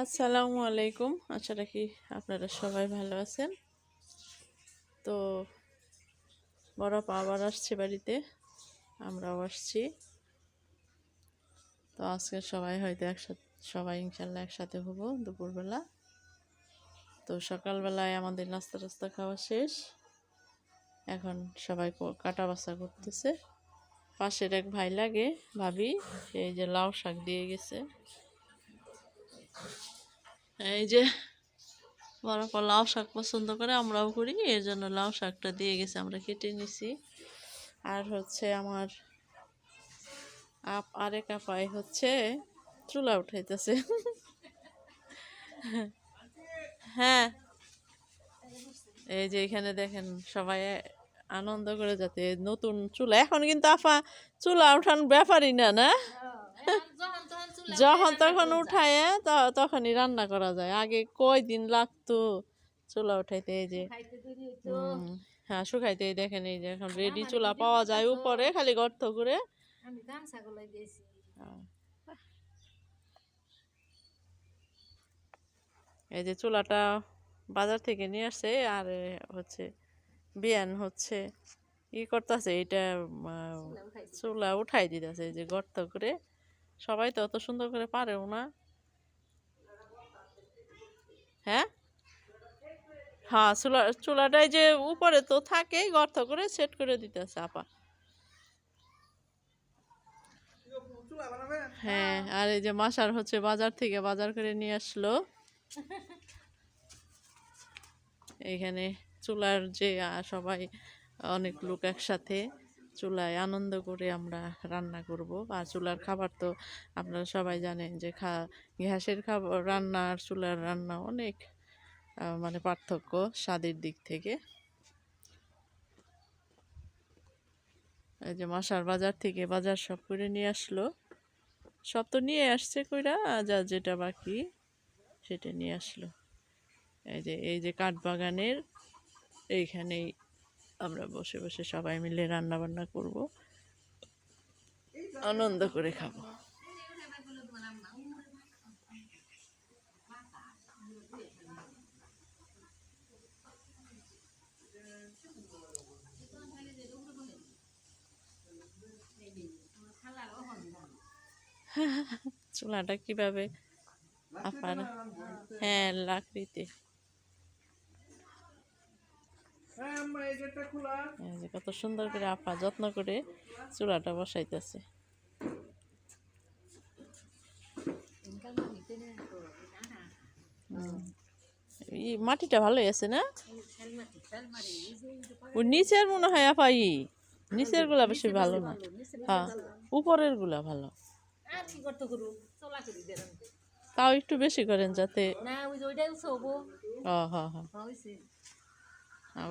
আসসালামু আলাইকুম। আশা রাখি আপনারা সবাই ভালো আছেন। তো বড় আপা আবার আসছে বাড়িতে, আমরাও আসছি। তো আজকে সবাই হয়তো একসাথে, সবাই ইনশাল্লাহ একসাথে হব দুপুরবেলা। তো সকালবেলায় আমাদের নাস্তা টাস্তা খাওয়া শেষ, এখন সবাই কাটা বাছা করতেছে। পাশের এক ভাই লাগে ভাবি, এই যে লাউ শাক দিয়ে গেছে। এই যে বড় আপা লাউ শাক পছন্দ করে, আমরাও করি, এর জন্য লাউ শাকটা দিয়ে গেছে, আমরা কেটে নিছি। আর হচ্ছে আমার আরেক আপায় হচ্ছে চুলা উঠাইতেছে। হ্যাঁ, এই যে এখানে দেখেন সবাই আনন্দ করে, যাতে নতুন চুলা। এখন কিন্তু আফা চুলা উঠান ব্যাপারই না, না যখন তখন উঠায় তখনই রান্না করা যায়। আগে কয়দিন লাগতো চুলা উঠাইতে। এই যে হ্যাঁ, শুকাইতে দেখেন, এই যে এখন রেডি চুলা পাওয়া যায় উপরে, খালি গর্ত করে। এই যে চুলাটা বাজার থেকে নিয়ে আসছে, আর হচ্ছে বিয়ান হচ্ছে করতেছে, এটা চুলা উঠাই দিতেছে এই যে গর্ত করে। সবাই তো অত সুন্দর করে পারেও না। হ্যাঁ হ্যাঁ, চুলাটাই যে উপরে তো থাকে, গর্ত করে সেট করে দিতেছে আপা। হ্যাঁ, আর এই যে মাসার হচ্ছে বাজার থেকে বাজার করে নিয়ে আসলো। এখানে চুলার যে সবাই অনেক লোক একসাথে চুলায় আনন্দ করে আমরা রান্না করব। আর চুলার খাবার তো আপনারা সবাই জানেন যে গ্যাসের খাবার রান্না আর চুলার রান্না অনেক মানে পার্থক্য স্বাদের দিক থেকে। এই যে মাসার বাজার থেকে বাজার সব করে নিয়ে আসলো, সব তো নিয়ে আসছে কইরা, যা যেটা বাকি সেটা নিয়ে আসলো। এই যে কাঠবাগানের এইখানেই আমরা বসে বসে সবাই মিলে রান্না বান্না করব, আনন্দ করে খাবো। চুলাটা কিভাবে আপার, হ্যাঁ লাকড়িতে, কত সুন্দর করে আপা যত্ন করে চুলাটা বসাইতেছে। মাটিটা ভালোই আছে না? ও নিচের মনে হয় আপা, নিচের গুলা বেশি ভালো না। হ্যাঁ, উপরের গুলা ভালো। তাও একটু বেশি করেন যাতে।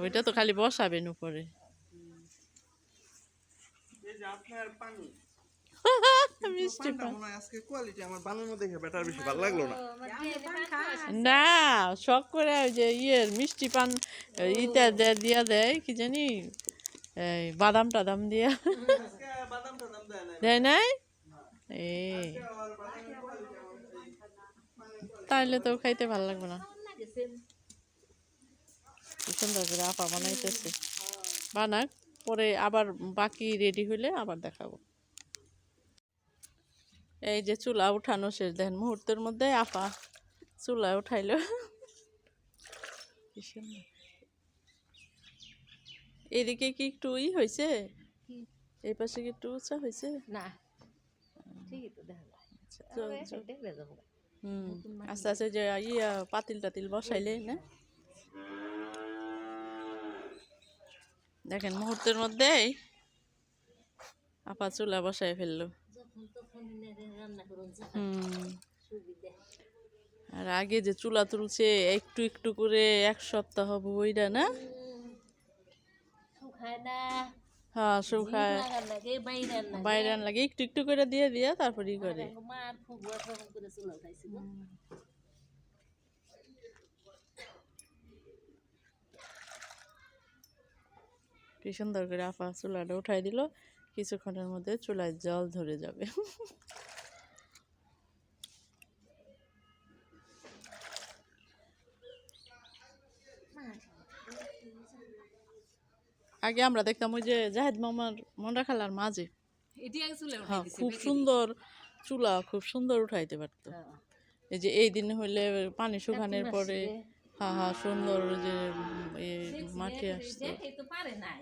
ওইটা তো খালি বসাবেন উপরে। না, শখ করে ওই যে মিষ্টি পান ইটা দিয়া দেয়, কি জানি এই বাদাম টাদাম দিয়া দেয় নাই। তাইলে তো খাইতে ভালো লাগবে না। সুন্দর করে আপা বানাইতেছে, বানাক, পরে আবার বাকি রেডি হইলে আবার দেখাবো। এই যে চুলা উঠানো শেষ, দেখেন মুহূর্তের মধ্যে আপা চুলা উঠাইলো। এদিকে কি একটু হয়েছে? এই পাশে কি একটু উঁচা হয়েছে? না, ঠিকই তো দেখা যায়। আস্তে আস্তে যে পাতিল টাতিল বসাইলে না, দেখেন মুহূর্তের মধ্যেই আপা চুলা বসাই ফেললো। আর আগে যে চুলা তুলছে একটু একটু করে, এক সপ্তাহ বইটা না, হ্যাঁ শুকায়, বাইরে লাগে একটু একটু করে দিয়ে দিয়া তারপর করে। কি সুন্দর করে আপা চুলাটা উঠাই দিল, কিছুক্ষণের মধ্যে চুলায় জল ধরে যাবে। আগে আমরা দেখতাম ওই যে জাহেদ মামার মন্ডা খালার মাঝে, এটি আগে চুলে উঠাই হ্যাঁ দিছি খুব বেঁকে সুন্দর চুলা, খুব সুন্দর উঠাইতে পারতো। হ্যাঁ। এই যে এই দিন হইলে পানি শুকানোর কাকিমা পরে আসছে। হ্যাঁ হ্যাঁ সুন্দর ওই যে মাটি দেখছি আসতো। দেখে তো পারে নাই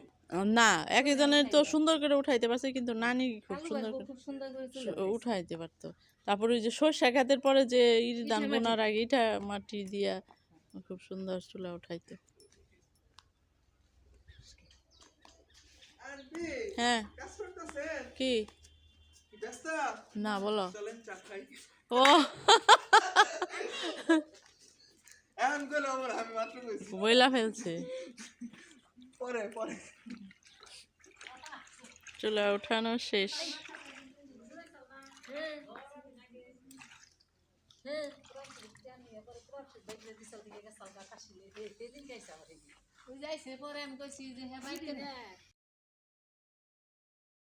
না এক একজনের তো সুন্দর করে উঠাইতে পারছে, কিন্তু নানি খুব কালু সুন্দর ভাইবো করে খুব সুন্দর করে চুলে উঠাইছে। উঠাইতে পারতো। তারপরে ওই যে সর্ষে খাতের পরে যে ধান ইটের মাটি বোনার আগে ইটা মাটি দিয়া খুব সুন্দর চুলা উঠাইতো। আন্টি হ্যাঁ কাজ করতেছেন? কি ব্যস্ত? না বলো। চলেন চা খাই। ও এখন কইলো আমার, আমি মাত্র কইছি। বইলা ফেলছে। পরে পরে চুলা উঠানো শেষ। ওই যাইছে পরে আমি কইছি যে হ্যাঁ বাইতে